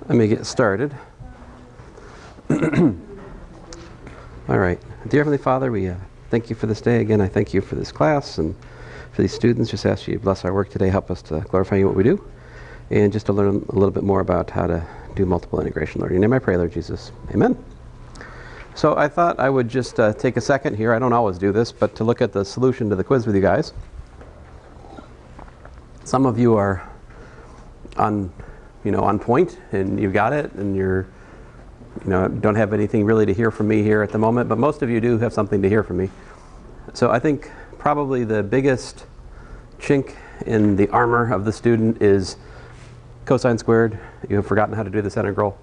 Let me get started. All right. Dear Heavenly Father, we thank you for this day. Again, I thank you for this class and for these students. Just ask you to bless our work today. Help us to glorify you in what we do. And just to learn a little bit more about how to do multiple integration. Lord, in your name I pray, Lord Jesus. Amen. So I thought I would just take a second here. I don't always do this, but to look at the solution to the quiz with you guys. Some of you are on point, and you've got it, and you're, don't have anything really to hear from me here at the moment, but most of you do have something to hear from me. So I think probably the biggest chink in the armor of the student is cosine squared. You have forgotten how to do this integral.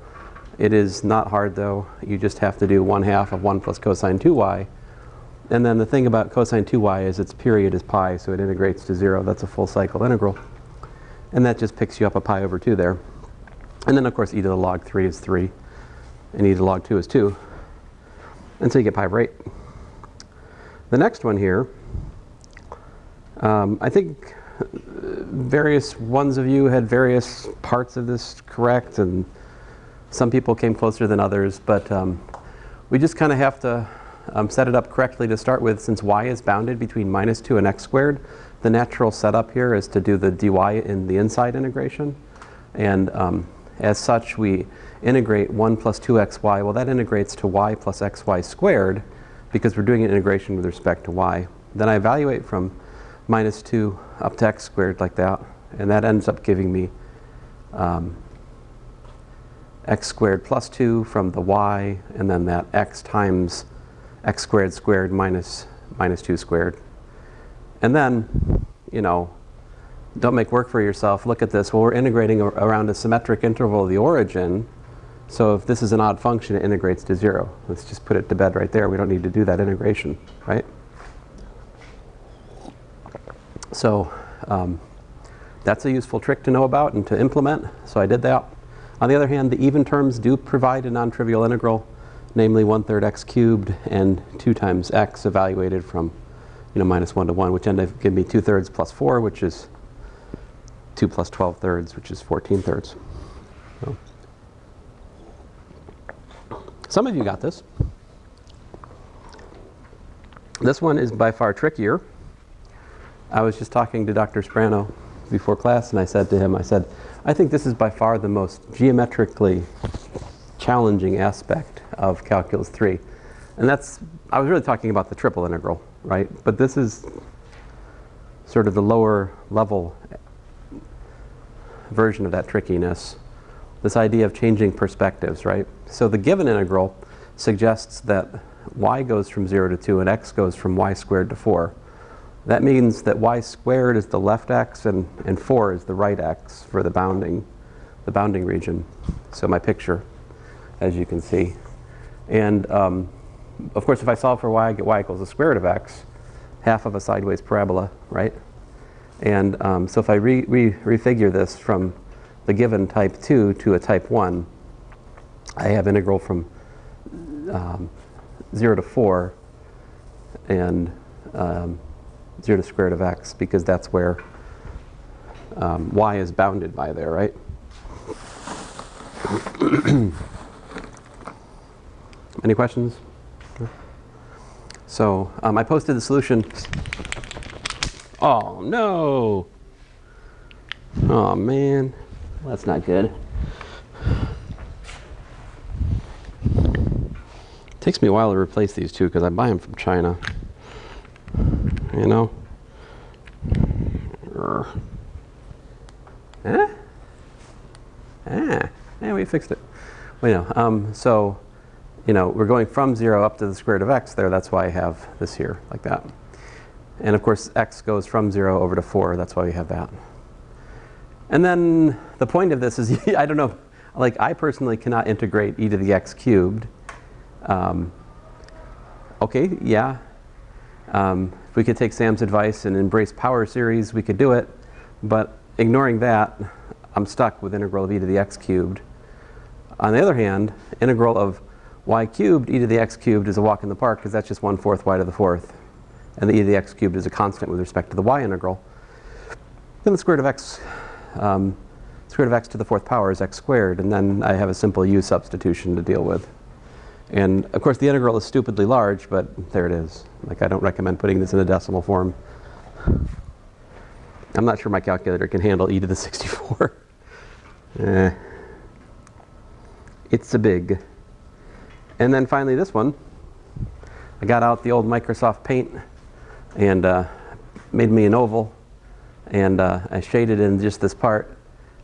It is not hard though. You just have to do 1/2 of 1 plus cosine 2y. And then the thing about cosine 2y is its period is pi, so it integrates to 0. That's a full cycle integral. And that just picks you up a pi over 2 there. And then of course e to the log 3 is 3, and e to the log 2 is 2. And so you get pi over 8. The next one here, I think various ones of you had various parts of this correct, and some people came closer than others, but we just kind of have to set it up correctly to start with. Since y is bounded between -2 and x squared, the natural setup here is to do the dy in the inside integration. And as such, we integrate 1 plus 2xy. Well, that integrates to y plus xy squared because we're doing an integration with respect to y. Then I evaluate from -2 up to x squared like that, and that ends up giving me x squared plus 2 from the y, and then that x times x squared squared minus 2 squared. And then, don't make work for yourself. Look at this. Well, we're integrating around a symmetric interval of the origin. So if this is an odd function, it integrates to 0. Let's just put it to bed right there. We don't need to do that integration, right? So that's a useful trick to know about and to implement. So I did that. On the other hand, the even terms do provide a non-trivial integral, namely 1/3 x cubed and 2 times x evaluated from -1 to 1, which end up giving me 2/3 plus 4, which is 2 plus 12/3, which is 14/3. So. Some of you got this. This one is by far trickier. I was just talking to Dr. Sprano before class, and I said to him, I think this is by far the most geometrically challenging aspect of Calculus 3. And I was really talking about the triple integral, right? But this is sort of the lower level version of that trickiness. This idea of changing perspectives, right? So the given integral suggests that y goes from 0 to 2 and x goes from y squared to 4. That means that y squared is the left x and 4 is the right x for the bounding region. So my picture, as you can see. And of course, if I solve for y, I get y equals the square root of x, half of a sideways parabola, right? And so if I refigure this from the given type 2 to a type 1, I have integral from 0 to 4 and 0 to square root of x, because that's where y is bounded by there, right? Any questions? So I posted the solution. Oh no! Oh man, well, that's not good. It takes me a while to replace these two because I buy them from China. Yeah, we fixed it. Well, so, we're going from 0 up to the square root of x there. That's why I have this here, like that. And of course, x goes from 0 over to 4. That's why we have that. And then the point of this is, I don't know, like I personally cannot integrate e to the x cubed. Okay, yeah. If we could take Sam's advice and embrace power series, we could do it. But ignoring that, I'm stuck with integral of e to the x cubed. On the other hand, integral of y cubed e to the x cubed is a walk in the park because that's just 1/4 y to the 4th. And the e to the x cubed is a constant with respect to the y integral. Then the square root of x square root of x to the 4th power is x squared, and then I have a simple u substitution to deal with. And of course the integral is stupidly large, but there it is. Like, I don't recommend putting this in a decimal form. I'm not sure my calculator can handle e to the 64. It's a big. And then finally this one, I got out the old Microsoft Paint and made me an oval, and I shaded in just this part.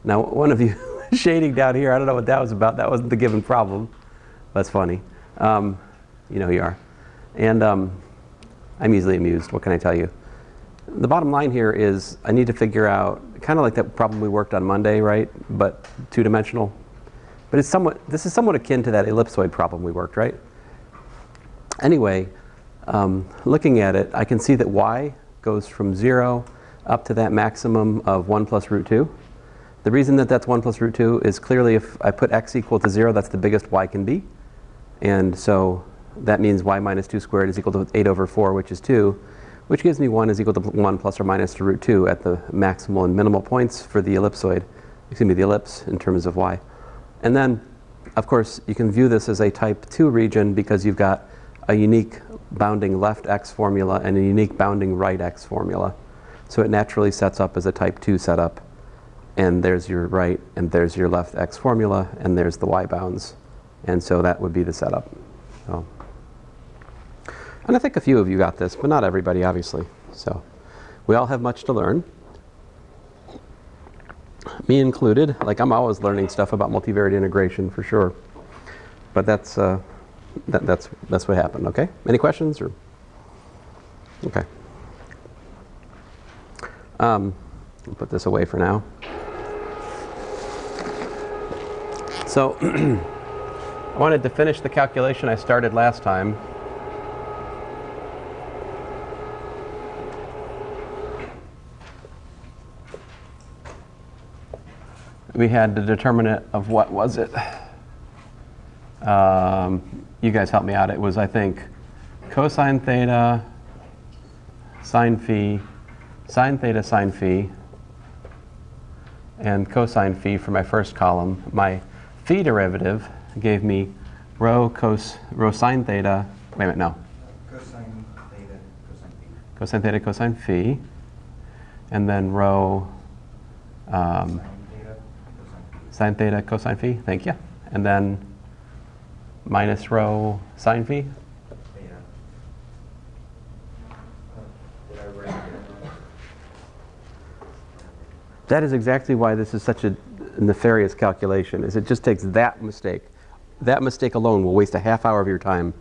Now one of you shading down here, I don't know what that was about. That wasn't the given problem. That's funny. You know who you are. And I'm easily amused. What can I tell you? The bottom line here is I need to figure out, kind of like that problem we worked on Monday, right? But two-dimensional. But it's this is somewhat akin to that ellipsoid problem we worked, right? Anyway, looking at it, I can see that y goes from 0 up to that maximum of 1 plus root 2. The reason that that's 1 plus root 2 is clearly if I put x equal to 0, that's the biggest y can be. And so that means y minus 2 squared is equal to 8 over 4, which is 2, which gives me 1 is equal to 1 plus or minus to root 2 at the maximal and minimal points for the ellipsoid, excuse me, the ellipse in terms of y. And then, of course, you can view this as a type 2 region because you've got a unique bounding left x formula and a unique bounding right x formula. So it naturally sets up as a type 2 setup. And there's your right, and there's your left x formula, and there's the y bounds. And so that would be the setup. So. And I think a few of you got this, but not everybody, obviously. So we all have much to learn. Me included. Like, I'm always learning stuff about multivariate integration for sure. But that's what happened. Okay. Any questions or? Okay. I'll put this away for now. So I wanted to finish the calculation I started last time. We had the determinant of what was it? You guys help me out. It was, I think, cosine theta, sine phi, sine theta, sine phi, and cosine phi for my first column. My phi derivative gave me rho sine theta. Wait a minute, no. Cosine theta, cosine phi. Cosine theta, cosine phi, and then rho sine theta, cosine phi. Thank you. And then minus rho sine phi. That is exactly why this is such a nefarious calculation, is it just takes that mistake. That mistake alone will waste a half hour of your time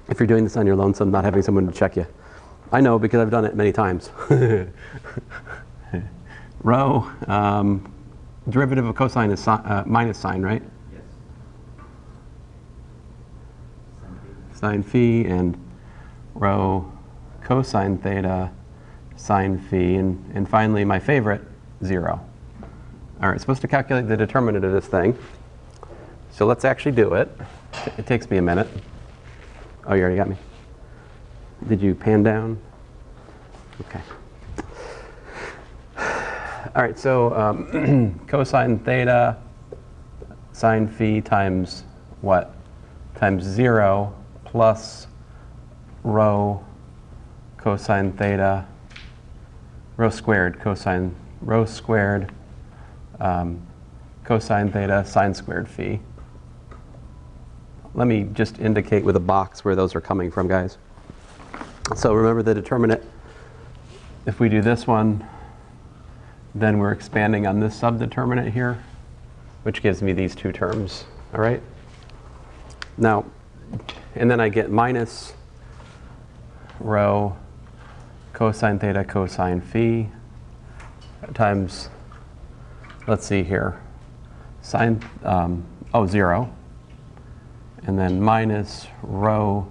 if you're doing this on your lonesome, not having someone to check you. I know because I've done it many times. Rho, derivative of cosine is minus sine, right? Yes. Sine phi, and rho cosine theta sine phi, and finally my favorite, 0. All right, supposed to calculate the determinant of this thing. So let's actually do it. It takes me a minute. Oh, you already got me? Did you pan down? Okay. All right, so cosine theta sine phi times what? Times 0 plus rho cosine theta, rho squared cosine theta sine squared phi. Let me just indicate with a box where those are coming from, guys. So remember the determinant. If we do this one, then we're expanding on this subdeterminant here, which gives me these two terms. All right? Now, and then I get minus rho cosine theta cosine phi times, let's see here, sine, 0. And then minus rho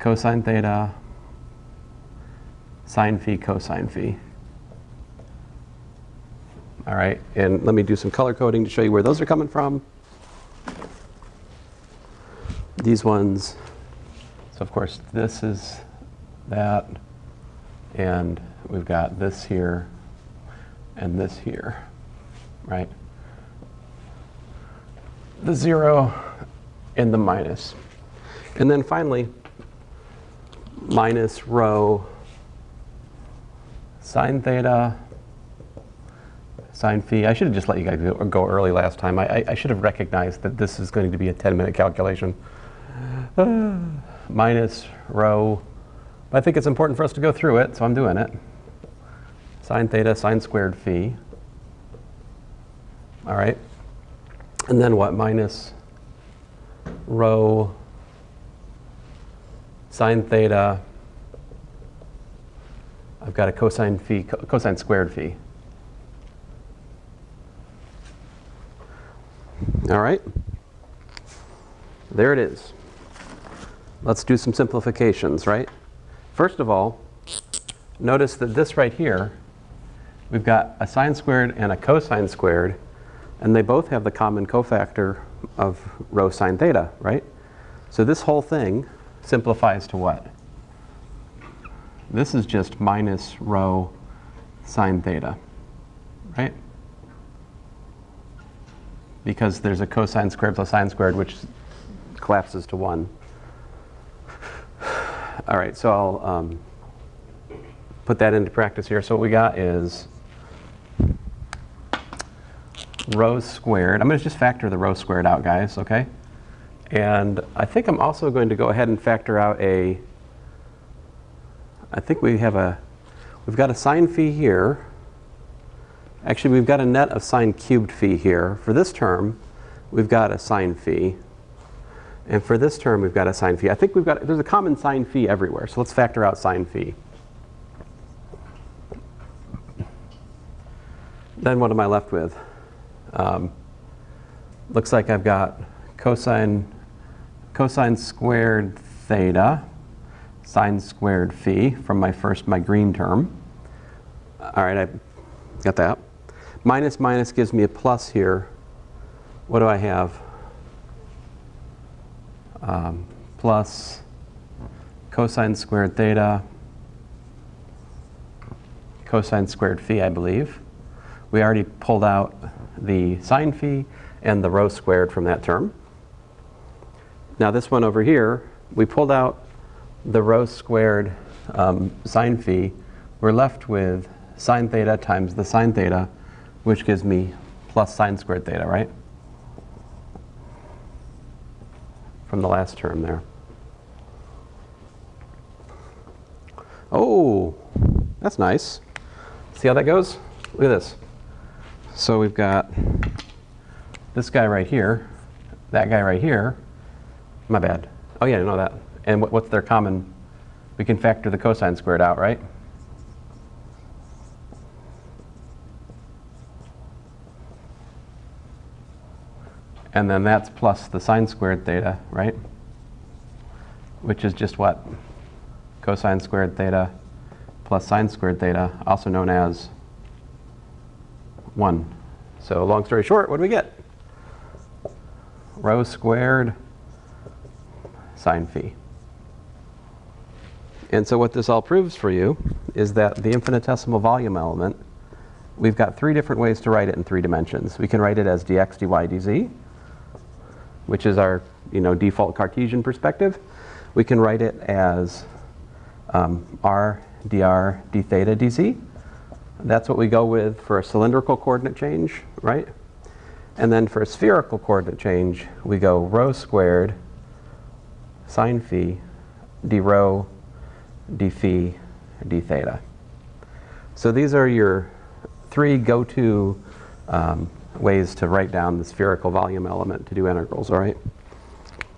cosine theta sine phi cosine phi. All right, and let me do some color coding to show you where those are coming from. These ones, so of course this is that, and we've got this here and this here, right? The 0 and the minus. And then finally, minus rho sine theta sine phi. I should have just let you guys go early last time. I should have recognized that this is going to be a 10-minute calculation. Minus rho. But I think it's important for us to go through it, so I'm doing it. Sine theta sine squared phi. All right. And then what? Minus rho sine theta. I've got a cosine phi, cosine squared phi. All right. There it is. Let's do some simplifications, right? First of all, notice that this right here, we've got a sine squared and a cosine squared, and they both have the common cofactor of rho sine theta, right? So this whole thing simplifies to what? This is just minus rho sine theta, right? Because there's a cosine squared plus sine squared, which collapses to 1. All right, so I'll put that into practice here. So what we got is rho squared. I'm going to just factor the rho squared out, guys, okay? And I think I'm also going to go ahead and factor out I think we've got a sine phi here. Actually, we've got a net of sine cubed phi here. For this term, we've got a sine phi. And for this term, we've got a sine phi. I think there's a common sine phi everywhere. So let's factor out sine phi. Then what am I left with? Looks like I've got cosine squared theta sine squared phi from my green term. All right, I got that. Minus minus gives me a plus here. What do I have? Plus cosine squared theta cosine squared phi, I believe. We already pulled out the sine phi and the rho squared from that term. Now this one over here, we pulled out the rho squared sine phi. We're left with sine theta times the sine theta, which gives me plus sine squared theta, right? From the last term there. Oh, that's nice. See how that goes? Look at this. So we've got this guy right here, that guy right here. My bad. Oh yeah, I know that. And what's their common? We can factor the cosine squared out, right? And then that's plus the sine squared theta, right? Which is just what? Cosine squared theta plus sine squared theta, also known as 1. So long story short, what do we get? Rho squared sine phi. And so what this all proves for you is that the infinitesimal volume element, we've got 3 different ways to write it in 3 dimensions. We can write it as dx, dy, dz, which is our default Cartesian perspective. We can write it as r dr d theta dz. That's what we go with for a cylindrical coordinate change, right? And then for a spherical coordinate change, we go rho squared sine phi d rho d phi d theta. So these are your 3 go-to ways to write down the spherical volume element to do integrals, all right?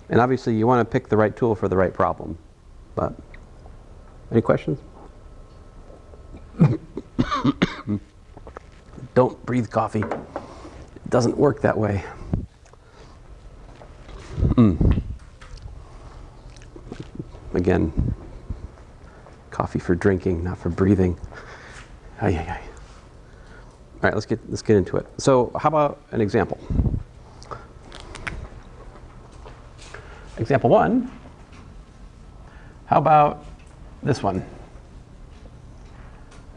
And obviously you want to pick the right tool for the right problem. But any questions? Don't breathe coffee. It doesn't work that way. Again, coffee for drinking, not for breathing. Ay, ay, ay. All right, let's get into it. So how about an example? Example 1. How about this one?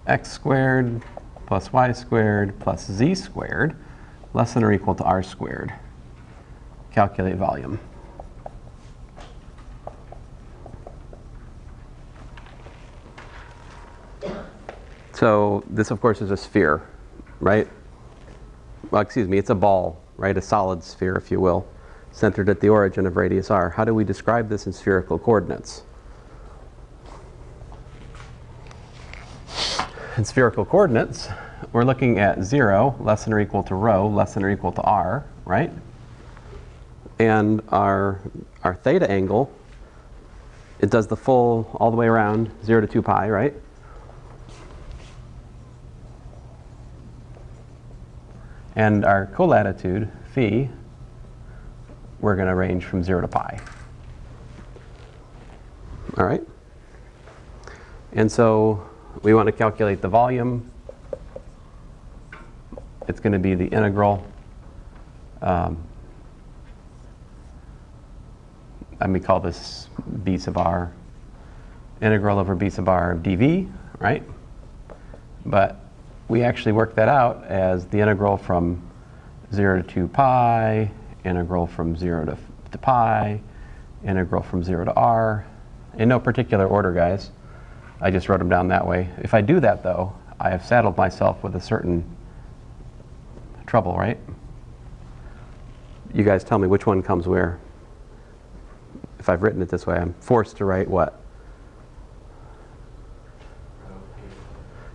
x squared plus y squared plus z squared less than or equal to r squared. Calculate volume. So this, of course, is a sphere, right? Well, excuse me, it's a ball, right? A solid sphere, if you will, centered at the origin of radius r. How do we describe this in spherical coordinates? In spherical coordinates, we're looking at 0 less than or equal to rho less than or equal to r, right? And our theta angle, it does the full all the way around 0 to 2 pi, right? And our colatitude, phi, we're going to range from 0 to pi. All right? And so we want to calculate the volume. It's going to be the integral. And we call this b sub r. Integral over b sub r of dv, right? But we actually work that out as the integral from 0 to 2 pi, integral from 0 to pi, integral from 0 to r. In no particular order, guys. I just wrote them down that way. If I do that, though, I have saddled myself with a certain trouble, right? You guys tell me which one comes where. If I've written it this way, I'm forced to write what?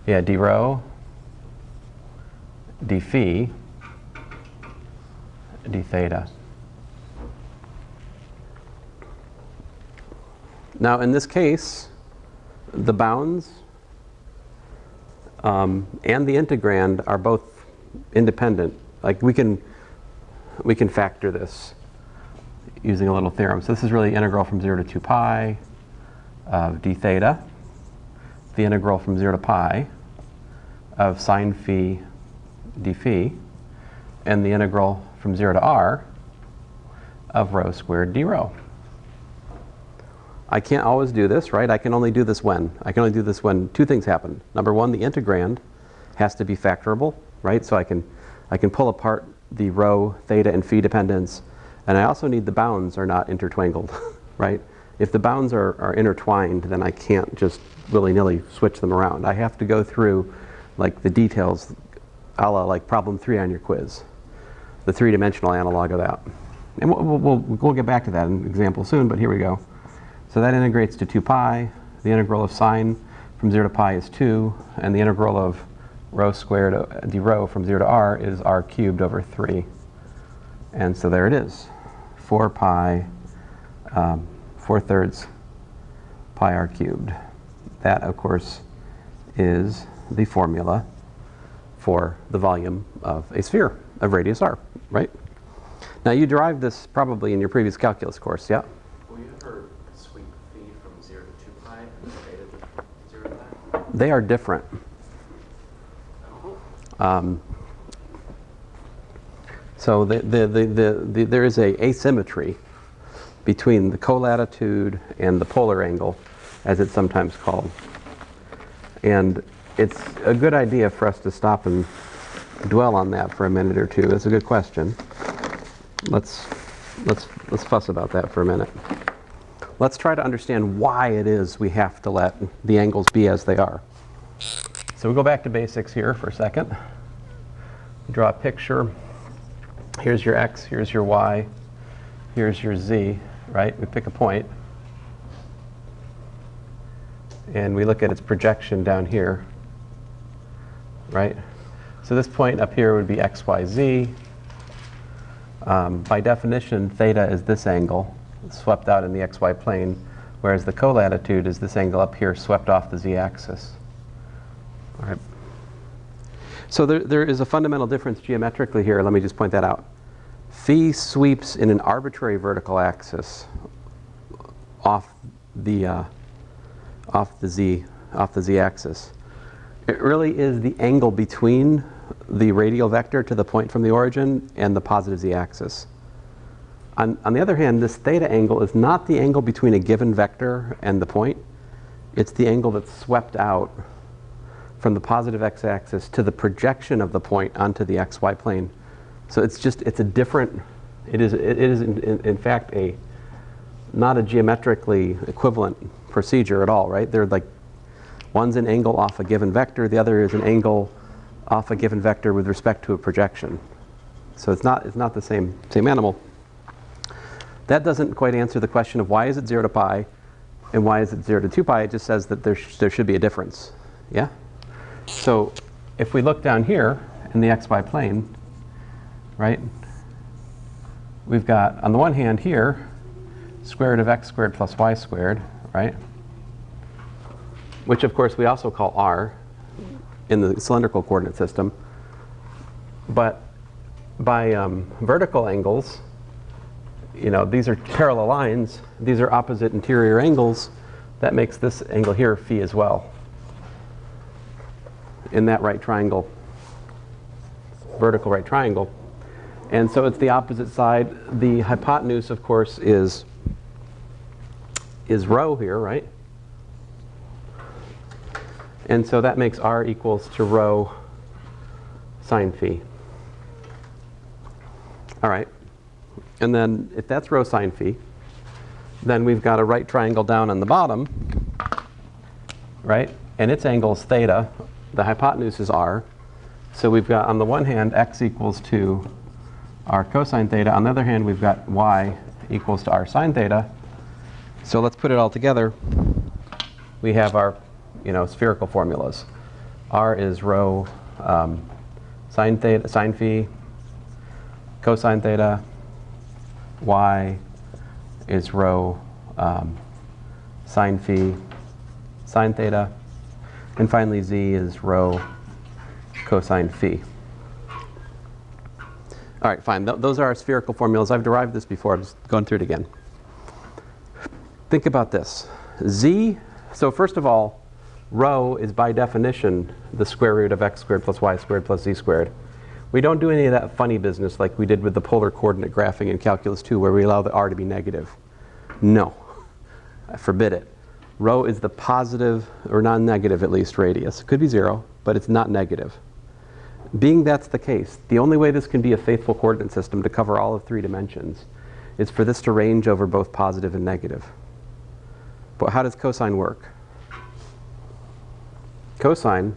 Yeah, d rho, d phi, d theta. Now, in this case, the bounds and the integrand are both independent. Like we can factor this using a little theorem. So this is really integral from 0 to 2 pi of d theta, the integral from 0 to pi of sine phi d phi, and the integral from 0 to r of rho squared d rho. I can't always do this, right? I can only do this when? I can only do this when two things happen. Number one, the integrand has to be factorable, right? So I can pull apart the rho, theta, and phi dependence, and I also need the bounds are not intertwangled, right? If the bounds are intertwined, then I can't just willy-nilly switch them around. I have to go through like the details, a la like problem 3 on your quiz, the three-dimensional analog of that. And we'll get back to that in example soon, but here we go. So that integrates to 2 pi. The integral of sine from 0 to pi is 2, and the integral of rho squared d rho from 0 to r is r cubed over 3. And so there it is, 4 pi, 4/3 pi r cubed. That, of course, is the formula for the volume of a sphere of radius r, right? Now, you derived this probably in your previous calculus course, yeah? Will you ever sweep phi from 0 to 2 pi and theta to 0 to pi? They are different. So there is a asymmetry between the colatitude and the polar angle, as it's sometimes called. And it's a good idea for us to stop and dwell on that for a minute or two. That's a good question. Let's fuss about that for a minute. Let's try to understand why it is we have to let the angles be as they are. So we go back to basics here for a second. Draw a picture. Here's your x, here's your y, here's your z, right? We pick a point. And we look at its projection down here, right? So this point up here would be x, y, z. By definition, theta is this angle, swept out in the xy plane, whereas the colatitude is this angle up here, swept off the z-axis. All right. So there is a fundamental difference geometrically here. Let me just point that out. Phi sweeps in an arbitrary vertical axis off the z-axis. It really is the angle between the radial vector to the point from the origin and the positive z-axis. On the other hand, this theta angle is not the angle between a given vector and the point. It's the angle that's swept out from the positive x-axis to the projection of the point onto the xy plane. So it's a different, it is in fact not a geometrically equivalent procedure at all, right? They're like, one's an angle off a given vector, the other is an angle off a given vector with respect to a projection. So it's not the same animal. That doesn't quite answer the question of why is it 0 to pi and why is it 0 to 2 pi. It just says that there should be a difference. Yeah? So if we look down here in the xy plane, right, we've got on the one hand here square root of x squared plus y squared, right? Which of course we also call r in the cylindrical coordinate system. But by vertical angles, you know, these are parallel lines, these are opposite interior angles, that makes this angle here phi as well in that right triangle, vertical right triangle. And so it's the opposite side. The hypotenuse, of course, is rho here, right? And so that makes r equals to rho sine phi. All right. And then if that's rho sine phi, then we've got a right triangle down on the bottom, right? And its angle is theta. The hypotenuse is r. So we've got on the one hand x equals to r cosine theta. On the other hand, we've got y equals to r sine theta. So let's put it all together. We have our, you know, spherical formulas. R is rho sine theta, sine phi, cosine theta. Y is rho sine phi, sine theta. And finally, z is rho cosine phi. All right, fine. Those are our spherical formulas. I've derived this before. I'm just going through it again. Think about this. Z, so first of all, rho is by definition the square root of x squared plus y squared plus z squared. We don't do any of that funny business like we did with the polar coordinate graphing in Calculus 2 where we allow the r to be negative. No, I forbid it. Rho is the positive, or non-negative at least, radius. It could be 0, but it's not negative. Being that's the case, the only way this can be a faithful coordinate system to cover all of 3 dimensions is for this to range over both positive and negative. But how does cosine work? Cosine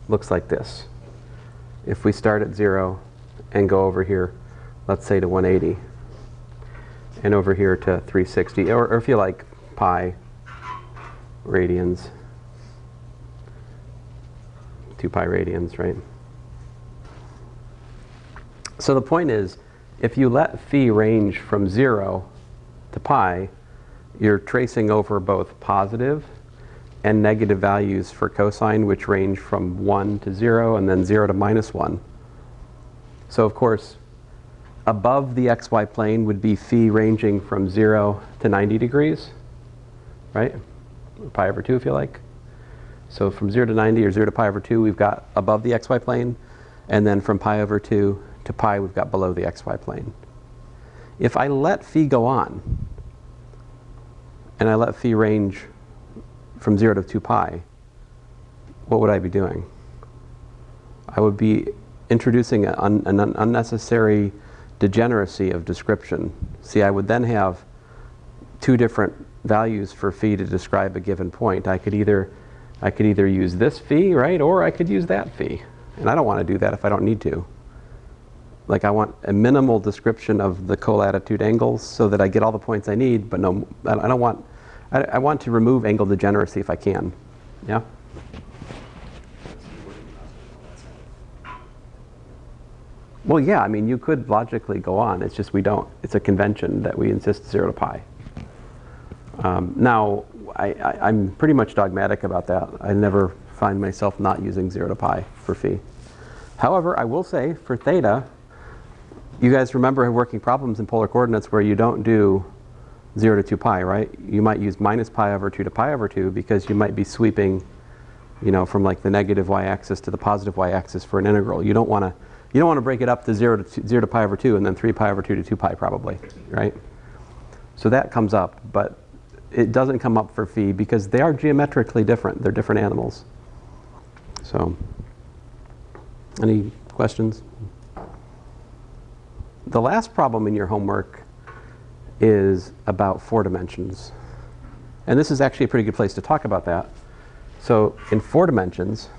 looks like this. If we start at 0 and go over here, let's say to 180, and over here to 360, or if you like, pi radians, 2 pi radians, right? So the point is, if you let phi range from 0 to pi, you're tracing over both positive and negative values for cosine, which range from 1 to 0 and then 0 to minus 1. So of course, above the xy plane would be phi ranging from 0 to 90 degrees, right? Or pi over 2 if you like. So from 0 to 90 or 0 to pi over 2, we've got above the xy plane. And then from pi over 2 to pi, we've got below the xy plane. If I let phi go on, and I let phi range from 0 to 2 pi, what would I be doing? I would be introducing an unnecessary degeneracy of description. See, I would then have 2 different values for phi to describe a given point. I could either use this phi, right, or I could use that phi. And I don't want to do that if I don't need to. Like, I want a minimal description of the colatitude angles so that I get all the points I need, but no, I don't want, I want to remove angle degeneracy if I can. Yeah? Well, yeah, I mean, you could logically go on. It's just we don't. It's a convention that we insist 0 to pi. Now, I'm pretty much dogmatic about that. I never find myself not using 0 to pi for phi. However, I will say for theta, you guys remember working problems in polar coordinates where you don't do 0 to 2 pi, right? You might use minus pi over 2 to pi over 2 because you might be sweeping, you know, from like the negative y-axis to the positive y-axis for an integral. You don't want to break it up to 0 to pi over 2 and then 3 pi over 2 to 2 pi probably, right? So that comes up, but it doesn't come up for phi because they are geometrically different. They're different animals. So, any questions? The last problem in your homework is about 4 dimensions. And this is actually a pretty good place to talk about that. So in 4 dimensions,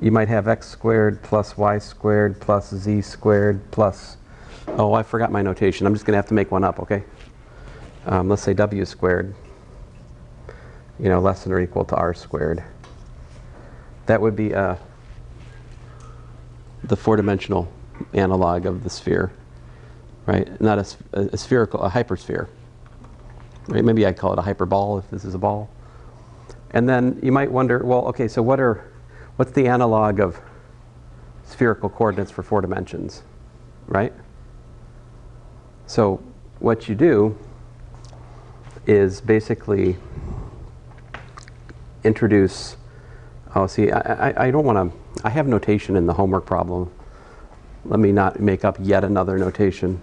you might have x squared plus y squared plus z squared plus, oh, I forgot my notation. I'm just going to have to make one up, okay? Let's say w squared, less than or equal to r squared. That would be the 4-dimensional analog of the sphere, right? Not a spherical, a hypersphere, right? Maybe I'd call it a hyperball if this is a ball. And then you might wonder, well, okay, so what's the analog of spherical coordinates for 4 dimensions, right? So what you do is basically introduce, oh, see, I don't want to, I have notation in the homework problem. Let me not make up yet another notation.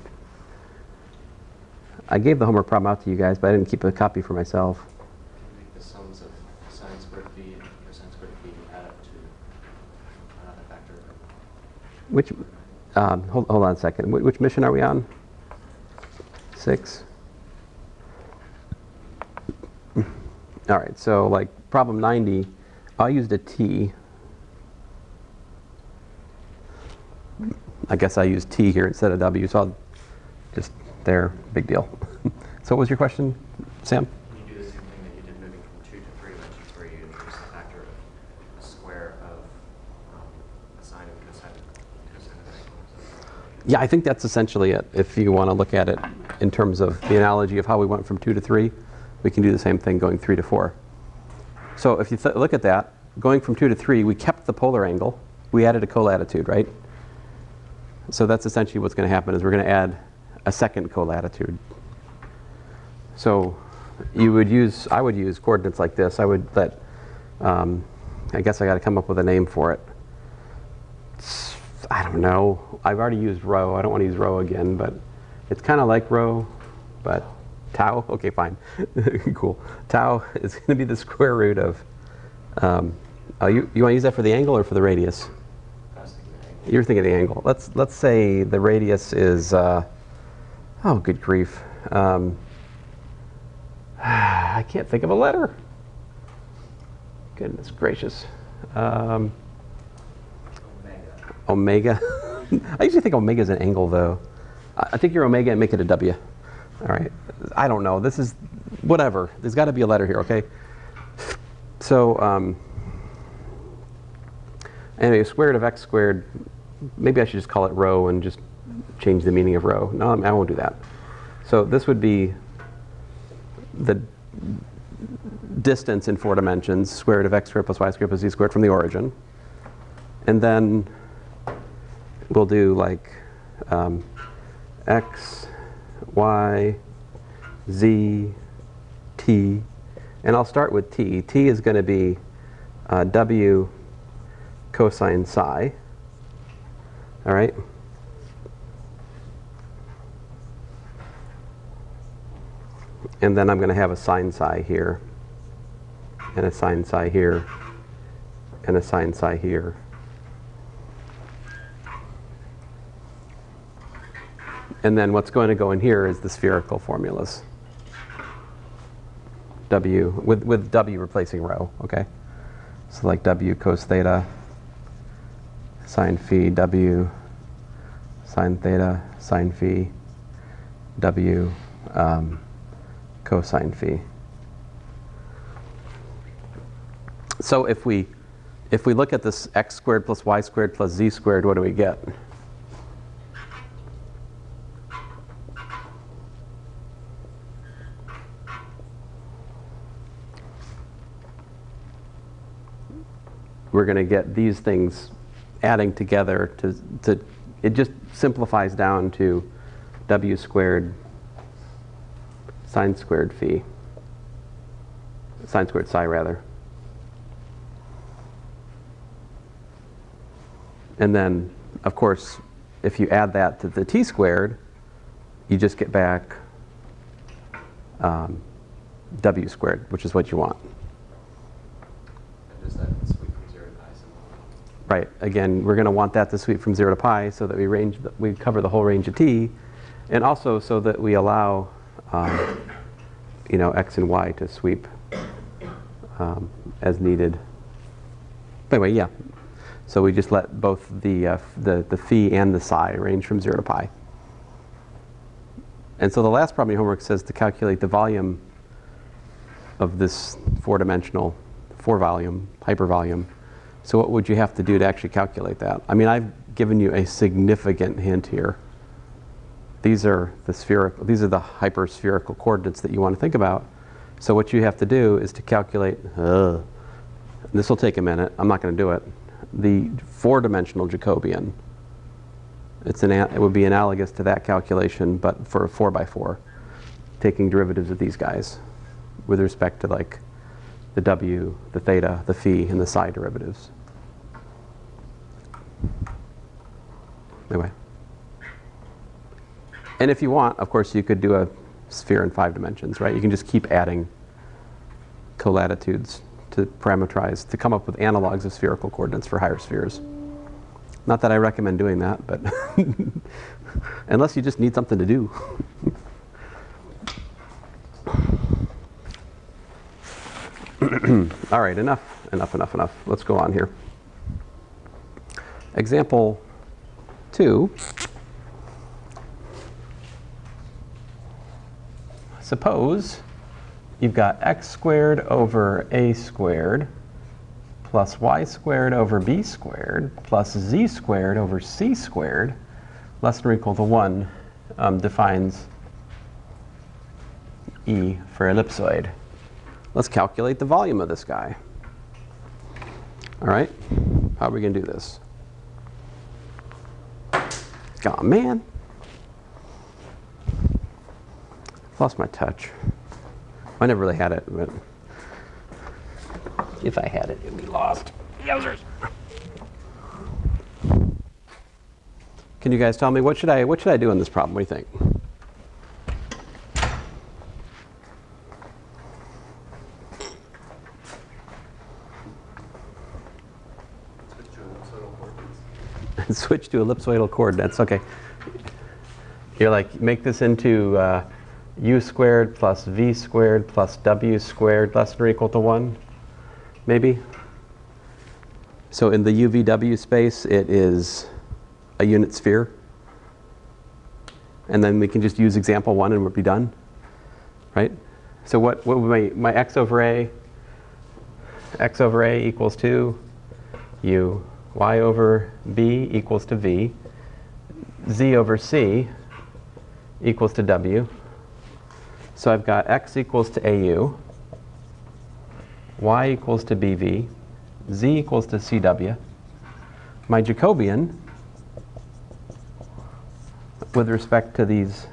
I gave the homework problem out to you guys, but I didn't keep a copy for myself. Make the sums of sine squared phi and cosine squared phi add up to another factor. Which, hold on a second. Which mission are we on? 6. All right, so like problem 90, I used a t. I guess I used t here instead of w, so I'll just there, big deal. So what was your question, Sam? You do the same thing that you did moving from 2 to 3 dimensions, where you introduce the factor of the square of a sine and cosine of an angle. Yeah, I think that's essentially it. If you want to look at it in terms of the analogy of how we went from 2 to 3, we can do the same thing going 3 to 4. So if you look at that, going from 2 to 3, we kept the polar angle. We added a colatitude, right? So that's essentially what's going to happen is we're going to add a second colatitude. So I would use coordinates like this. I would let, I guess I got to come up with a name for it. I don't know. I've already used rho. I don't want to use rho again, but it's kind of like rho, but tau. Okay, fine. Cool. Tau is going to be the square root of, you want to use that for the angle or for the radius? You're thinking of the angle. Let's say the radius is, oh, good grief. I can't think of a letter. Goodness gracious. Omega. I usually think omega is an angle, though. I think you're omega and make it a W. All right. I don't know. This is whatever. There's got to be a letter here, okay? So, anyway, square root of x squared. Maybe I should just call it rho and just change the meaning of rho. No, I won't do that. So this would be the distance in 4 dimensions, square root of x squared plus y squared plus z squared from the origin. And then we'll do like x, y, z, t. And I'll start with t. T is going to be w cosine psi. All right. And then I'm going to have a sine psi here, and a sine psi here, and a sine psi here. And then what's going to go in here is the spherical formulas. W, with W replacing rho, okay? So like W cos theta, sine phi, W sine theta, sine phi, W cosine phi. So if we look at this x squared plus y squared plus z squared, what do we get? We're going to get these things adding together to it just simplifies down to w squared sine squared phi, sine squared psi rather. And then, of course, if you add that to the t squared, you just get back w squared, which is what you want. And does that right, again, we're going to want that to sweep from 0 to pi so that we cover the whole range of t, and also so that we allow x and y to sweep as needed. Anyway, yeah. So we just let both the phi and the psi range from 0 to pi. And so the last problem in your homework says to calculate the volume of this four-dimensional, four-volume, hypervolume. So what would you have to do to actually calculate that? I mean, I've given you a significant hint here. These are the hyperspherical coordinates that you want to think about. So what you have to do is to calculate, this will take a minute, I'm not going to do it, the four-dimensional Jacobian. It would be analogous to that calculation, but for a 4x4, taking derivatives of these guys with respect to like the w, the theta, the phi, and the psi derivatives. Anyway. And if you want, of course, you could do a sphere in 5 dimensions, right? You can just keep adding colatitudes to parameterize, to come up with analogs of spherical coordinates for higher spheres. Not that I recommend doing that, but unless you just need something to do. All right, enough. Let's go on here. Example 2. Suppose you've got x squared over a squared plus y squared over b squared plus z squared over c squared less than or equal to 1 defines E for ellipsoid. Let's calculate the volume of this guy. All right, how are we going to do this? Oh, man. Lost my touch. I never really had it, but if I had it, it would be lost. Yowzers. Can you guys tell me what should I do in this problem? What do you think? Switch to ellipsoidal coordinates. Okay. You're like, make this into u squared plus v squared plus w squared less than or equal to 1, maybe? So in the UVW space, it is a unit sphere. And then we can just use example 1 and we'll be done, right? So what would my x over a equals to u, y over b equals to v, z over c equals to w. So I've got x equals to AU, y equals to BV, z equals to CW. My Jacobian, with respect to these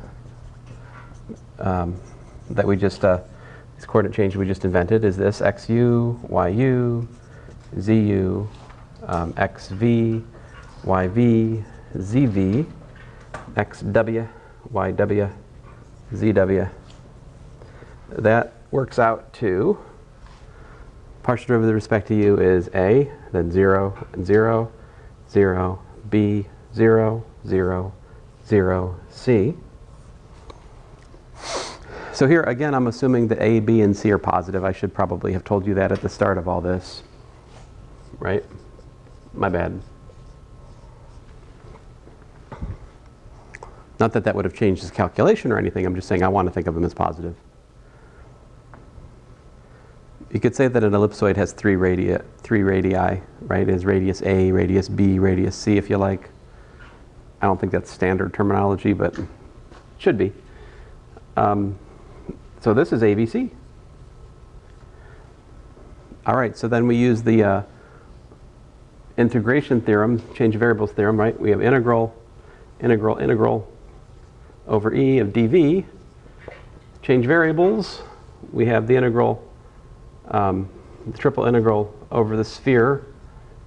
that we just this coordinate change we just invented, is this xu, yu, zu, xv, yv, zv, xw, yw, zw. That works out to partial derivative with respect to u is a, then 0, and 0, 0, b, 0, 0, 0, c. So here again, I'm assuming that a, b, and c are positive. I should probably have told you that at the start of all this, right? My bad. Not that that would have changed his calculation or anything. I'm just saying I want to think of them as positive. You could say that an ellipsoid has three radii, right? Is radius A, radius B, radius C, if you like. I don't think that's standard terminology, but it should be. So this is ABC. All right, so then we use the integration theorem, change of variables theorem, right? We have integral over E of dV. Change variables. We have the integral, the triple integral over the sphere,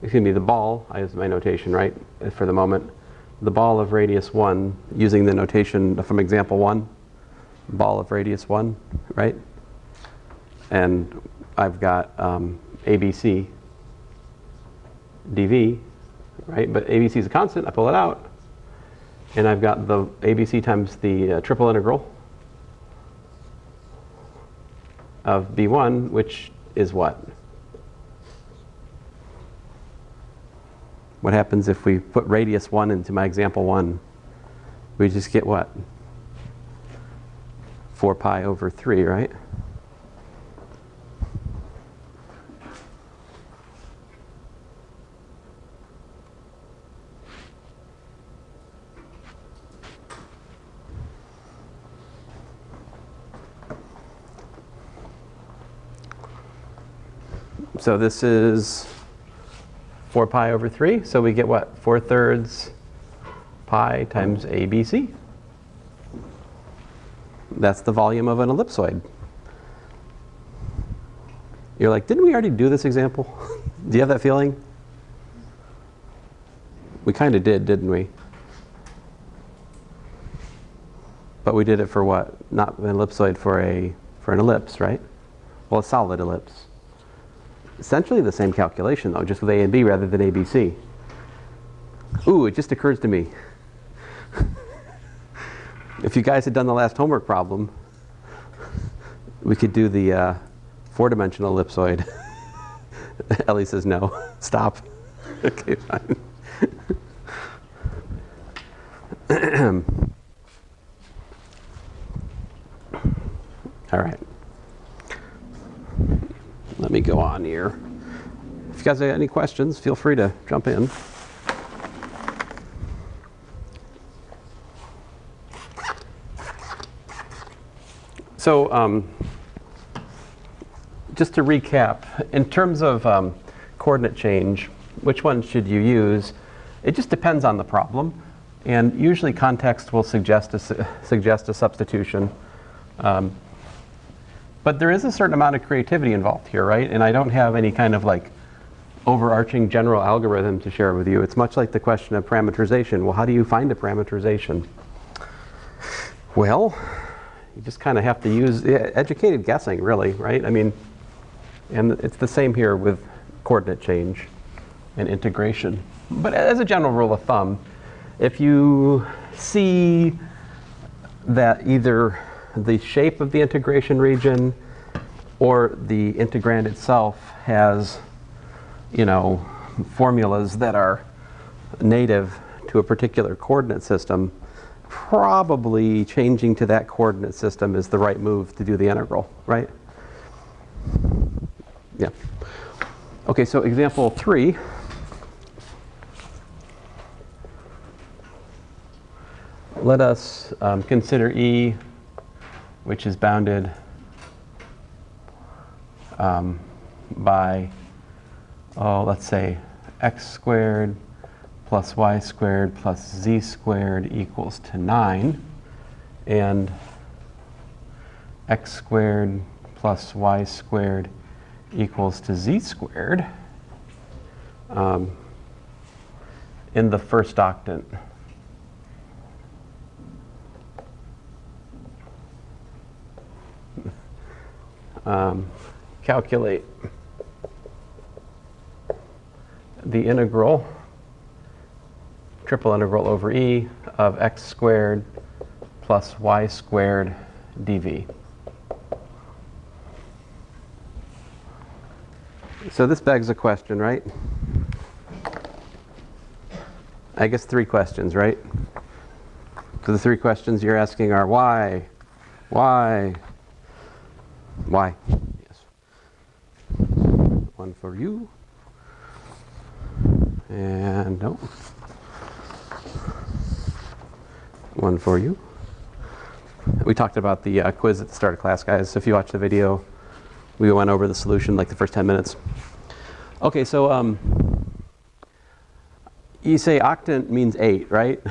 excuse me, the ball, I use my notation, right, for the moment. The ball of radius 1, using the notation from example 1, ball of radius 1, right? And I've got ABC dV right? But ABC is a constant. I pull it out, and I've got the ABC times the triple integral of B1, which is what? What happens if we put radius 1 into my example 1? We just get what? 4 pi over 3, right? So this is 4 pi over 3. So we get what? 4/3 pi times ABC. That's the volume of an ellipsoid. You're like, didn't we already do this example? Do you have that feeling? We kind of did, didn't we? But we did it for what? Not an ellipsoid, for an ellipse, right? Well, a solid ellipse. Essentially the same calculation, though, just with A and B rather than ABC. Ooh, it just occurs to me. If you guys had done the last homework problem, we could do the 4-dimensional ellipsoid. Ellie says no. Stop. Okay, fine. All right. Let me go on here. If you guys have any questions, feel free to jump in. So just to recap, in terms of coordinate change, which one should you use? It just depends on the problem. And usually context will suggest a substitution. But there is a certain amount of creativity involved here, right? And I don't have any kind of like overarching general algorithm to share with you. It's much like the question of parameterization. Well, how do you find a parameterization? Well, you just kind of have to use educated guessing, really, right? I mean, and it's the same here with coordinate change and integration. But as a general rule of thumb, if you see that either the shape of the integration region or the integrand itself has, you know, formulas that are native to a particular coordinate system, probably changing to that coordinate system is the right move to do the integral, right? Yeah. Okay, so example 3. Let us consider E, which is bounded by, let's say, x squared plus y squared plus z squared equals to 9, and x squared plus y squared equals to z squared in the first octant. Calculate the integral, triple integral over E of x squared plus y squared dv. So this begs a question, right? I guess 3 questions, right? So the 3 questions you're asking are why? Why? Yes. One for you. And no. One for you. We talked about the quiz at the start of class, guys. So if you watch the video, we went over the solution like the first 10 minutes. Okay, so you say octant means 8, right?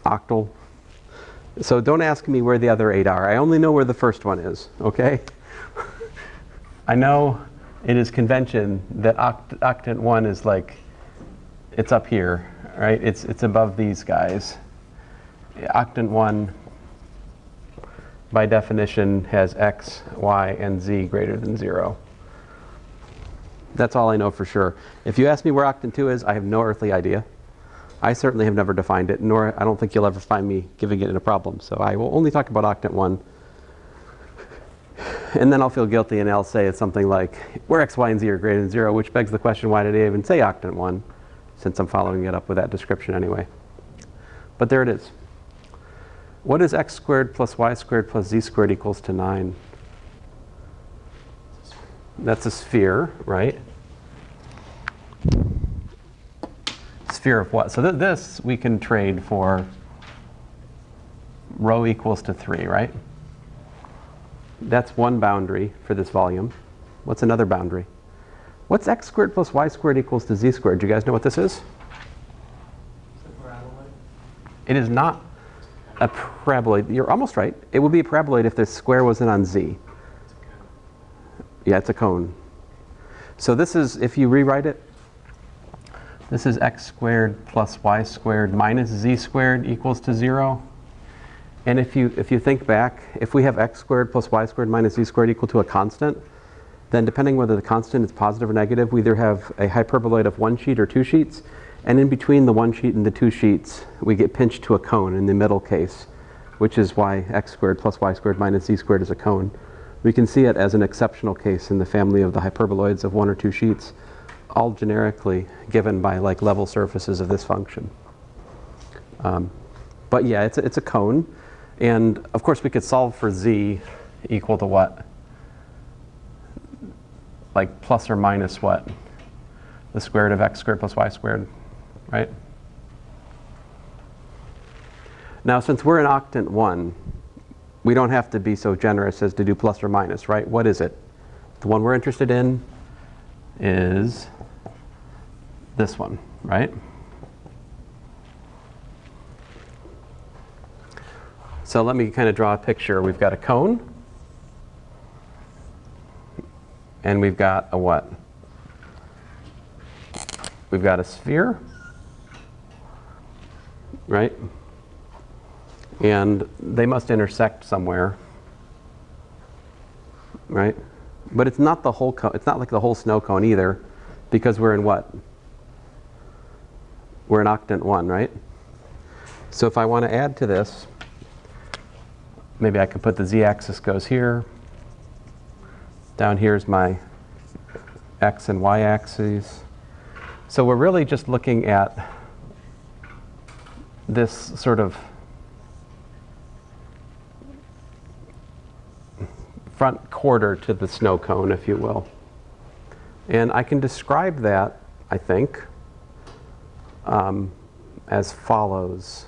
Octal. So don't ask me where the other 8 are. I only know where the first one is, okay? I know it is convention that octant 1 is like, it's up here, right? It's above these guys. Octant 1, by definition, has x, y, and z greater than 0. That's all I know for sure. If you ask me where octant 2 is, I have no earthly idea. I certainly have never defined it, nor I don't think you'll ever find me giving it a problem. So I will only talk about octant 1. And then I'll feel guilty and I'll say it's something like, where x, y, and z are greater than 0, which begs the question, why did I even say octant 1, since I'm following it up with that description anyway. But there it is. What is x squared plus y squared plus z squared equals to 9? That's a sphere, right? Sphere of what? So this we can trade for rho equals to 3, right? That's one boundary for this volume. What's another boundary? What's x squared plus y squared equals to z squared? Do you guys know what this is? It is not a paraboloid. You're almost right. It would be a paraboloid if the square wasn't on z. Yeah, it's a cone. So this is, if you rewrite it, this is x squared plus y squared minus z squared equals to 0. And if you think back, if we have x squared plus y squared minus z squared equal to a constant, then depending whether the constant is positive or negative, we either have a hyperboloid of one sheet or two sheets. And in between the one sheet and the two sheets, we get pinched to a cone in the middle case, which is why x squared plus y squared minus z squared is a cone. We can see it as an exceptional case in the family of the hyperboloids of one or two sheets, all generically given by like level surfaces of this function. But yeah, it's a cone. And of course we could solve for z equal to what? Like plus or minus what? The square root of x squared plus y squared, right? Now since we're in octant 1, we don't have to be so generous as to do plus or minus, right? What is it? The one we're interested in is this one, right? So let me kind of draw a picture. We've got a cone, and we've got a what? We've got a sphere, right? And they must intersect somewhere, right? But it's not the whole cone. It's not like the whole snow cone either, because we're in what? We're in octant 1, right? So if I want to add to this, maybe I could put the z-axis goes here. Down here is my x and y axes. So we're really just looking at this sort of front quarter to the snow cone, if you will. And I can describe that, I think, as follows.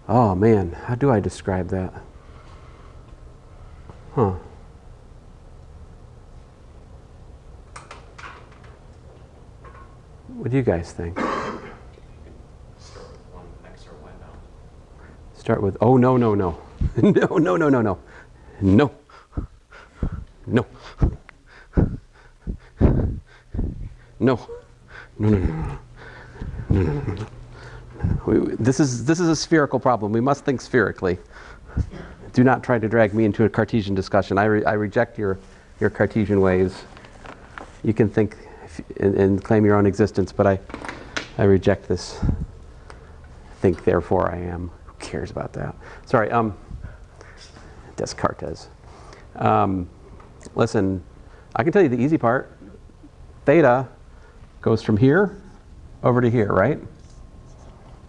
Oh man, how do I describe that? Huh. What do you guys think? Start with one x or y bound. Start with, oh no, no, no. No, no, no, no, no. No. No. No. No, no, no, no. No, no, no, no. This is a spherical problem. We must think spherically. Do not try to drag me into a Cartesian discussion. I reject your Cartesian ways. You can think and claim your own existence, but I reject this. Think, therefore I am. Who cares about that? Sorry. Descartes. Listen, I can tell you the easy part. Theta goes from here over to here, right?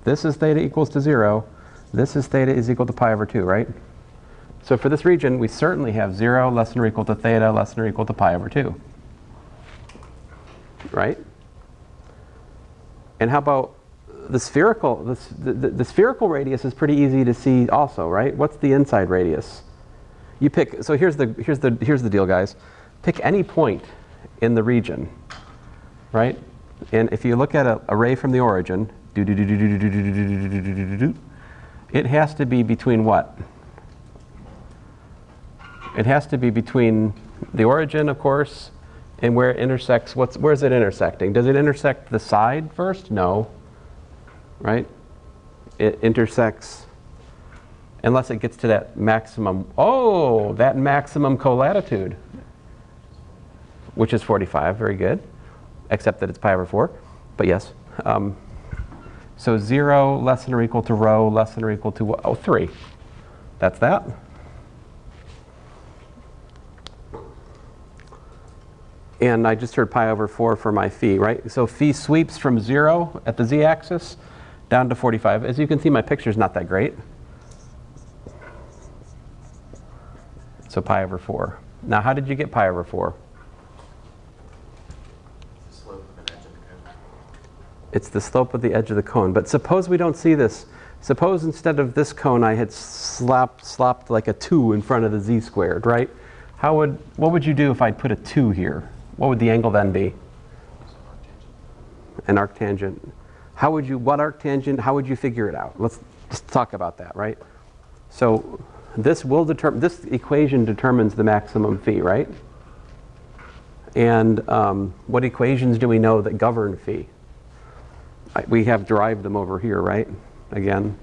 This is theta equals to 0. This is theta is equal to pi over 2, right? So for this region, we certainly have 0 less than or equal to theta less than or equal to pi over 2. Right? And how about the spherical? The spherical radius is pretty easy to see also, right? What's the inside radius? You pick, so here's the deal, guys. Pick any point in the region, right? And if you look at a ray from the origin, it has to be between what? It has to be between the origin, of course, and where it intersects. Where is it intersecting? Does it intersect the side first? No. Right? It intersects, unless it gets to that maximum. Oh, that maximum colatitude. which is 45, very good, except that it's pi over 4, but yes. So 0 less than or equal to rho less than or equal to 3. That's that. And I just heard pi over 4 for my phi, right? So phi sweeps from 0 at the z-axis down to 45. As you can see, my picture's not that great. So pi over 4. Now, how did you get pi over 4? The slope of an edge of the cone. It's the slope of the edge of the cone. But suppose we don't see this. Suppose instead of this cone, I had slopped like a 2 in front of the z-squared, right? What would you do if I'd put a 2 here? What would the angle then be? An arctangent. What arctangent, how would you figure it out? Let's talk about that, right? So this equation determines the maximum phi, right? And what equations do we know that govern phi? We have derived them over here, right? Again,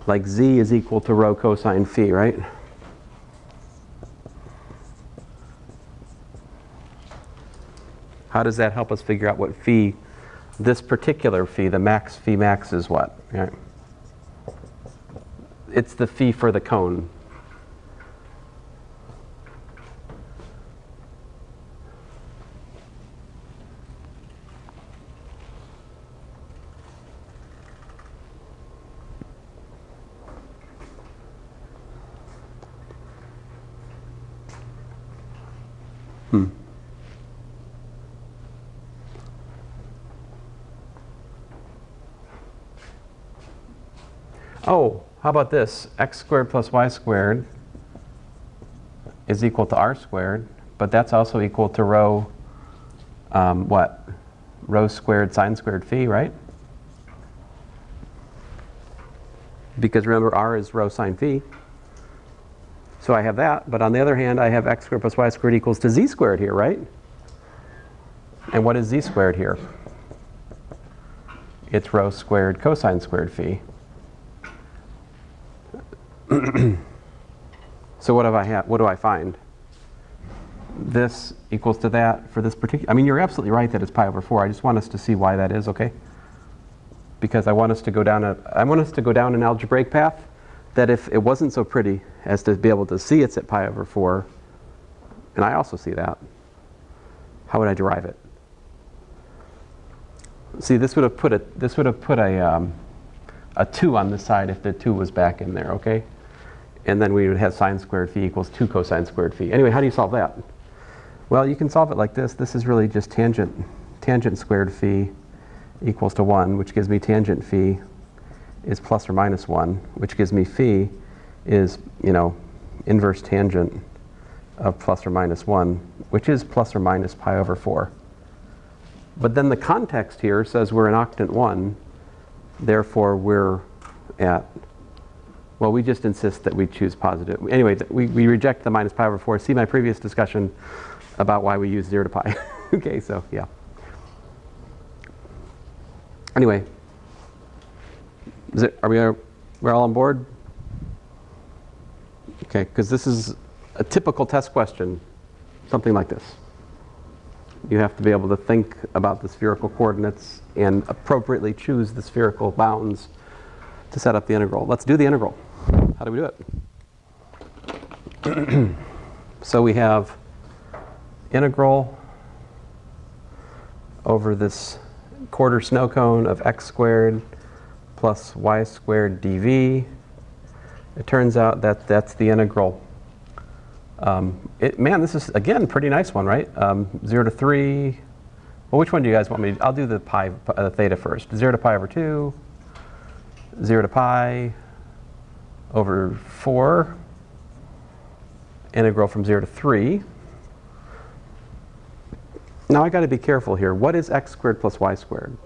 like z is equal to rho cosine phi, right? How does that help us figure out what phi, this particular phi, the max phi max is what? Right? It's the phi for the cone. Oh, how about this? X squared plus y squared is equal to r squared, but that's also equal to rho, what? Rho squared sine squared phi, right? Because remember, r is rho sine phi. So I have that, but on the other hand, I have x squared plus y squared equals to z squared here, right? And what is z squared here? It's rho squared cosine squared phi. So what do I find? This equals to that for this particular, I mean, you're absolutely right that it's pi over 4. I just want us to see why that is, okay? Because I want us to go down an algebraic path that if it wasn't so pretty as to be able to see it's at pi over 4, and I also see that, how would I derive it? See, this would have put a 2 on this side if the 2 was back in there, okay? And then we would have sine squared phi equals 2 cosine squared phi. Anyway, how do you solve that? Well, you can solve it like this. This is really just tangent squared phi equals to 1, which gives me tangent phi is plus or minus 1, which gives me phi is, inverse tangent of plus or minus 1, which is plus or minus pi over 4. But then the context here says we're in octant 1, therefore we're at, well, we just insist that we choose positive. Anyway, we reject the minus pi over 4. See my previous discussion about why we use 0 to pi. Okay, so yeah. Anyway, we're all on board? Okay, because this is a typical test question, something like this. You have to be able to think about the spherical coordinates and appropriately choose the spherical bounds to set up the integral. Let's do the integral. How do we do it? So we have integral over this quarter snow cone of x squared plus y squared dv. It turns out that that's the integral. Man, this is, again, pretty nice one, right? 0 to 3. Well, which one do you guys want me to do? I'll do the theta first. 0 to pi over 2. 0 to pi over 4. Integral from 0 to 3. Now I got to be careful here. What is x squared plus y squared?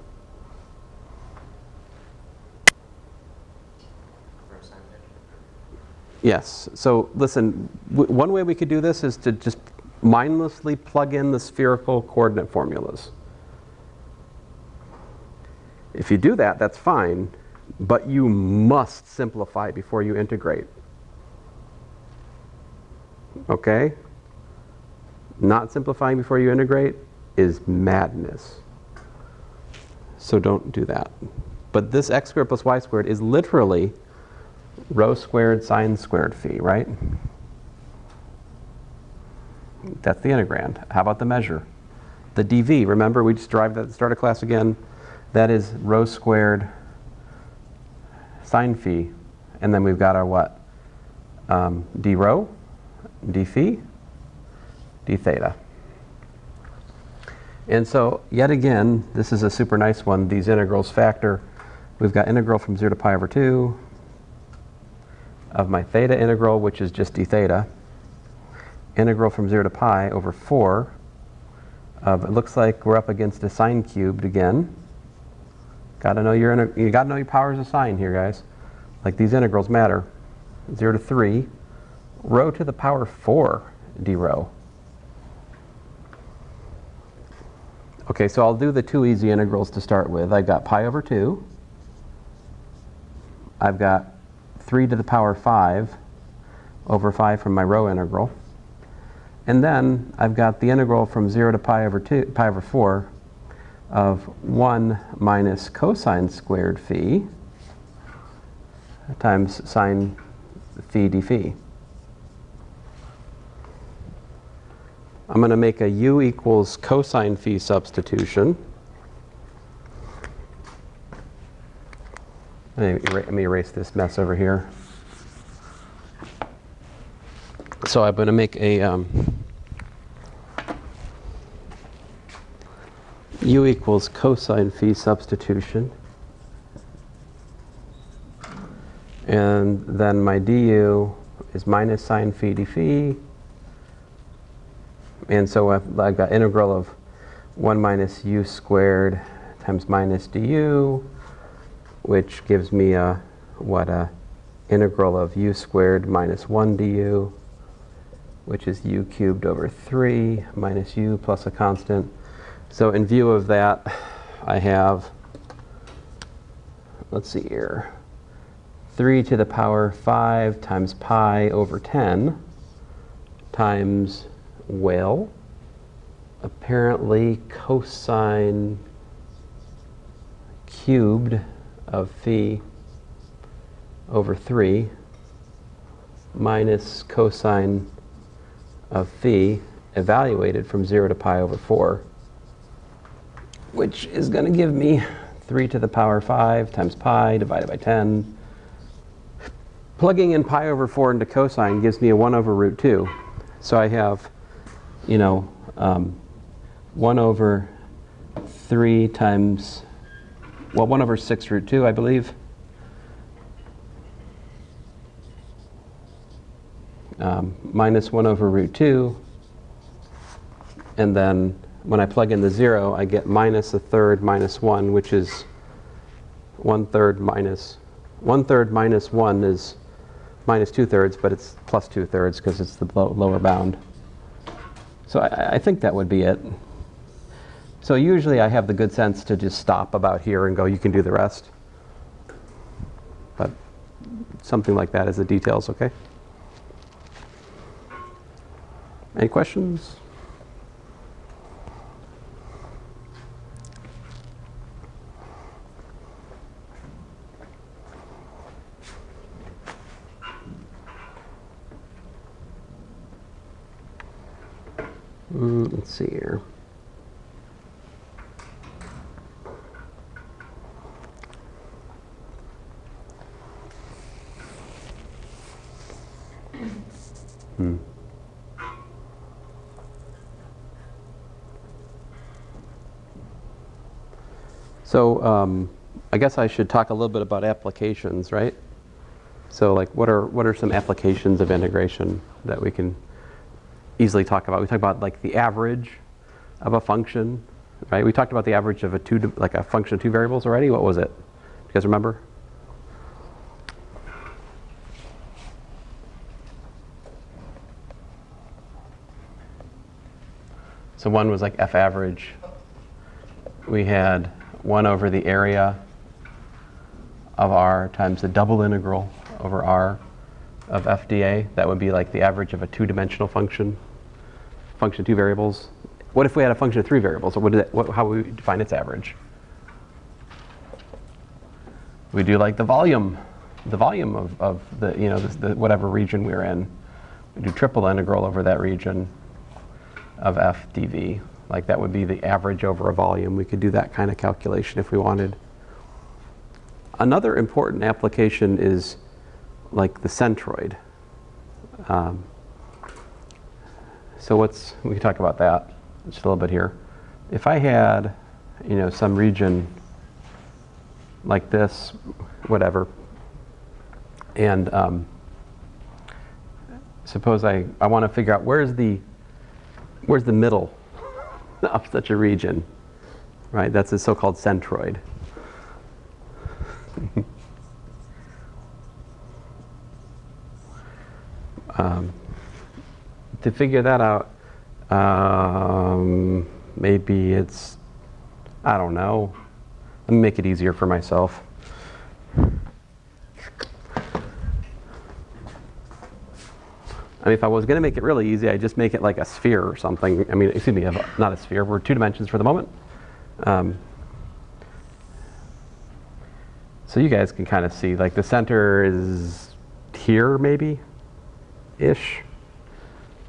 Yes. So listen, one way we could do this is to just mindlessly plug in the spherical coordinate formulas. If you do that, that's fine, but you must simplify before you integrate. Okay? not simplifying before you integrate is madness. So don't do that. But this x squared plus y squared is literally rho squared sine squared phi, right? That's the integrand. How about the measure? The dv, remember we just derived that at the start of class again. That is rho squared sine phi. And then we've got our what? D rho, d phi, d theta. And so, yet again, this is a super nice one. These integrals factor. We've got integral from 0 to pi over 2 of my theta integral, which is just d theta. Integral from 0 to pi over 4 of, it looks like we're up against a sine cubed again. Gotta know you gotta know your powers of sine here, guys. Like, these integrals matter. 0 to 3, rho to the power 4 d rho. Okay, so I'll do the two easy integrals to start with. I've got pi over 2. I've got 3 to the power 5 over 5 from my rho integral. And then I've got the integral from 0 to pi over 4 of 1 minus cosine squared phi times sine phi d phi. I'm going to make a u equals cosine phi substitution. Let me erase this mess over here. So I'm going to make a u equals cosine phi substitution. And then my du is minus sine phi d phi. And so I've got integral of 1 minus u squared times minus du, which gives me a integral of u squared minus 1 du, which is u cubed over 3 minus u plus a constant. So in view of that, I have, let's see here, 3 to the power 5 times pi over 10 times, well, apparently cosine cubed of phi over 3 minus cosine of phi evaluated from 0 to pi over 4, which is going to give me 3 to the power 5 times pi divided by 10. Plugging in pi over 4 into cosine gives me a 1 over root 2. So I have, 1 over 3 times, 1 over 6 root 2, I believe. Minus 1 over root 2. And then when I plug in the 0, I get minus a third minus 1, which is 1/3 minus 1 is minus 2/3, but it's plus 2/3 because it's the lower bound. So I think that would be it. So usually I have the good sense to just stop about here and go, you can do the rest. But something like that is the details, okay? Any questions? Let's see here. So I guess I should talk a little bit about applications, right? So like what are some applications of integration that we can easily talk about? We talk about like the average of a function, right? We talked about the average of a function of 2 variables already. What was it? Do you guys remember? So one was like f average. We had 1 over the area of R times the double integral over R of f dA. That would be like the average of a 2-dimensional function. function of 2 variables? What if we had a function of 3 variables? Or how would we define its average? We do like the volume of the, the whatever region we're in. We do triple integral over that region of f dv. Like that would be the average over a volume. We could do that kind of calculation if we wanted. Another important application is like the centroid. So we can talk about that just a little bit here. If I had, some region like this, whatever, and suppose I want to figure out where's the middle of such a region, right? That's a so-called centroid. To figure that out, maybe it's, I don't know. Let me make it easier for myself. I mean, if I was going to make it really easy, I'd just make it like a sphere or something. I mean, excuse me, not a sphere. We're 2 dimensions for the moment. So you guys can kind of see, like the center is here, maybe-ish,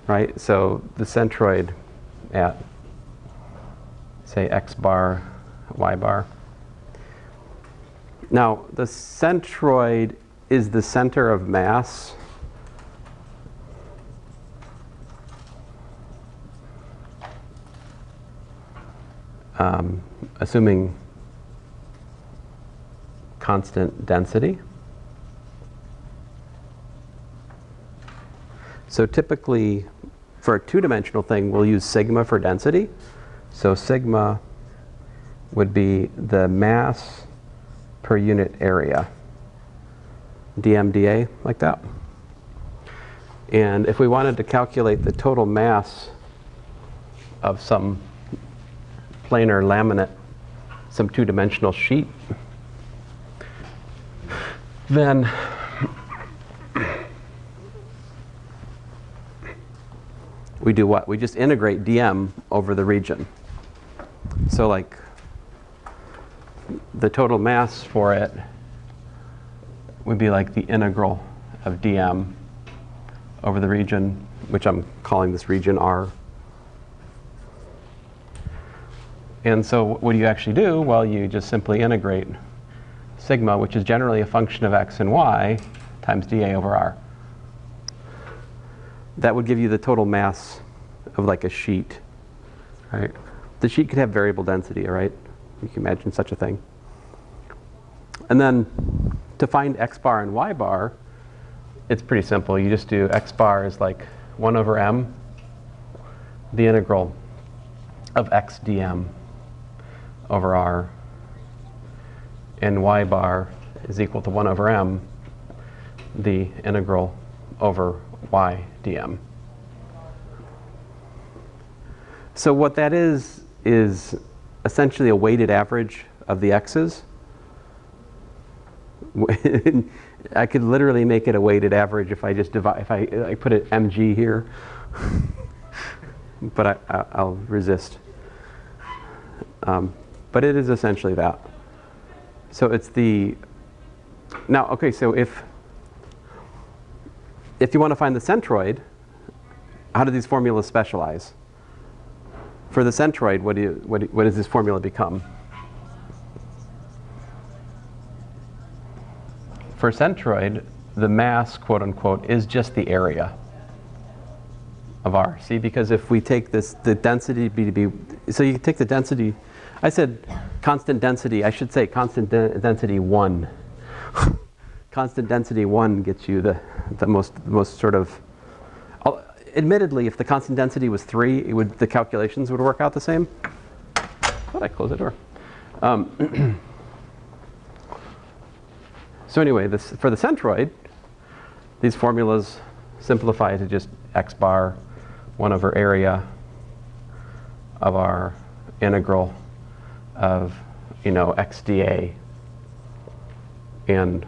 right? So the centroid at, say, x bar, y bar. Now, the centroid is the center of mass. Assuming constant density. So typically, for a 2-dimensional thing, we'll use sigma for density. So sigma would be the mass per unit area, dm dA, like that. And if we wanted to calculate the total mass of some planar laminate, some 2-dimensional sheet, then we do what? We just integrate dm over the region. So like the total mass for it would be like the integral of dm over the region, which I'm calling this region R. And so what do you actually do? Well, you just simply integrate sigma, which is generally a function of x and y, times dA over R. That would give you the total mass of like a sheet, right? The sheet could have variable density, all right? You can imagine such a thing. And then to find x bar and y bar, it's pretty simple. You just do x bar is like 1 over m, the integral of x dm over R, and y bar is equal to 1 over m, the integral over y dm. So what that is essentially a weighted average of the x's. I could literally make it a weighted average if I just divide, if I put it mg here, but I'll resist. But it is essentially that. So it's the, now, okay, so if you want to find the centroid, how do these formulas specialize? For the centroid, what does this formula become? For centroid, the mass, quote unquote, is just the area of R. See, because if we take this, the density so you take the density, I said constant density, I should say constant density 1. Constant density 1 gets you the most sort of, admittedly, if the constant density was 3, the calculations would work out the same. Thought I closed the door. So anyway, for the centroid, these formulas simplify to just x bar 1 over area of our integral of x dA and